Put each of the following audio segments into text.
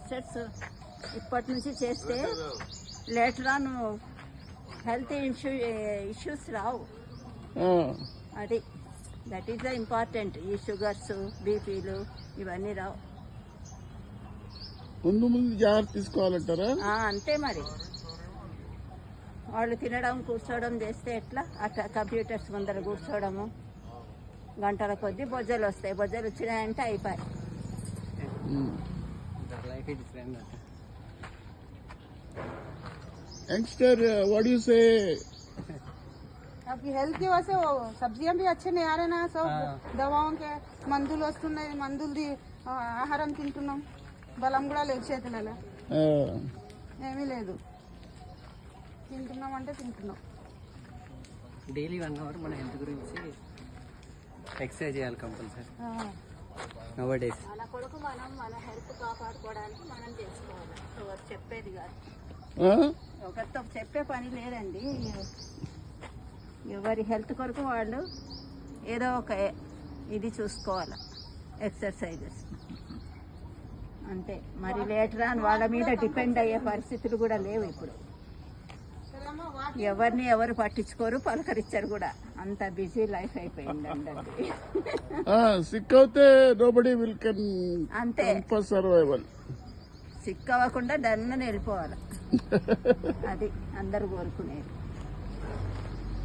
Exercise ఇప్పటి నుంచి చేస్తే లేటర్ ఆన్ హెల్త్ ఇష్యూస్ రావు. అది దట్ ఈస్ ద ఇంపార్టెంట్. ఈ షుగర్స్, బీపీలు ఇవన్నీ రావు. ముందు జాగ్రత్త తీసుకోవాలంటారా? అంతే మరి. వాళ్ళు తినడం కూర్చోవడం చేస్తే ఎట్లా? అట్లా కంప్యూటర్స్ ముందర కూర్చోవడము, గంటల కొద్దీ బొజ్జలు వస్తాయి. బొజ్జలు వచ్చినాయంటే అయిపోయి. यंगस्टर व्हाट डू यू से? आपकी हेल्थ की वजह से वो सब्जियां भी अच्छे नहीं आ रहे ना. सब దవాओं के మందులు వస్తున్నాయి. మందులది ఆహారం తింటున్నాం. బలం కూడా లేదు చేతులలో. ఏమీ లేదు. తింటున్నాం అంటే తింటున్నాం. డైలీ 1 అవర్ మన హెల్త్ గురించి ఎక్సర్సైజ్ చేయాలి కంపల్సరీ. నవ డేస్ మన కొడుకు మన హెల్త్ కాపాడుకోవడానికి మనం చేసుకోవాలి. ఎవరు చెప్పేది కాదు. ఒకరితో చెప్పే పని లేదండి. ఎవరి హెల్త్ కొరకు వాళ్ళు ఏదో ఒక ఇది చూసుకోవాలి, ఎక్సర్సైజెస్ అంతే. మరి లేటర్ ఆన్ వాళ్ళ మీద డిపెండ్ అయ్యే పరిస్థితులు కూడా లేవు ఇప్పుడు. ఎవరిని ఎవరు పట్టించుకోరు, పలకరించారు కూడా. అంత బిజీ లైఫ్ అయిపోయిందండి. సిక్ అవుతే నోబడీ విల్ కెన్ అంతే. ఫర్ సర్వైవల్ సిక్ అవ్వకుండా డన్ను వెళ్ళిపోవాలి. అది అందరు కోరుకునేది.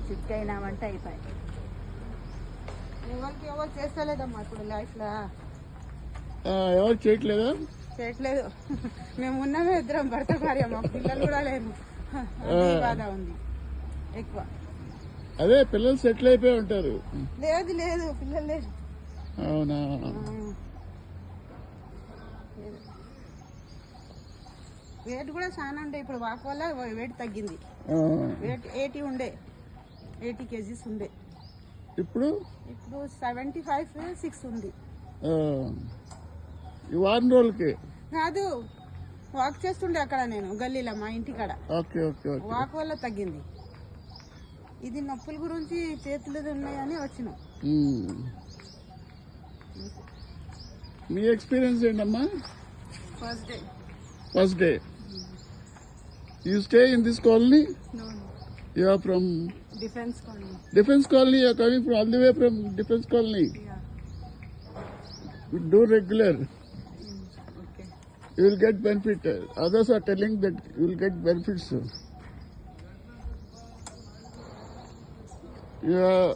సిక్ అయినామంటే అయిపోయి. ఎవరికి ఎవరు చేస్తలేదమ్మా ఇప్పుడు లైఫ్ లో. ఎవరు చేయట్లేదా? చేయట్లేదు. మేము ఉన్నామే ఇద్దరం భర్త భార్య. మా పిల్లలు కూడా లేరు. బాధ ఉంది ఎక్కువ. అదే పిల్లలు సెటిల్ అయిపోయి ఉంటారు. లేదు లేదు పిల్లలు లేదు. అవునా? వెయిట్ కూడా చాలా ఉండే. ఇప్పుడు వాక్ వల్ల వెయిట్ తగ్గింది. వెయిట్ 80 ఉండే, 80 kgs ఉండే. ఇప్పుడు 75, 6 ఉంది. ఈ వారం రోజులకి కాదు, వాక్ చేస్తుండే అక్కడ నేను గల్లీలో మా ఇంటి కాడ. వాక్ వల్ల తగ్గింది. ఇది నొప్పుల గురించి చేతులు ఉన్నాయని వచ్చినాం. మీ ఎక్స్పీరియన్స్ ఏంటమ్మా? First day. You stay in this colony? No. You are from Defense colony. Defense colony. You are coming from all the way from Defense colony. Yeah. You do regular. Okay. You will get benefit. Others are telling that you will get benefits. You are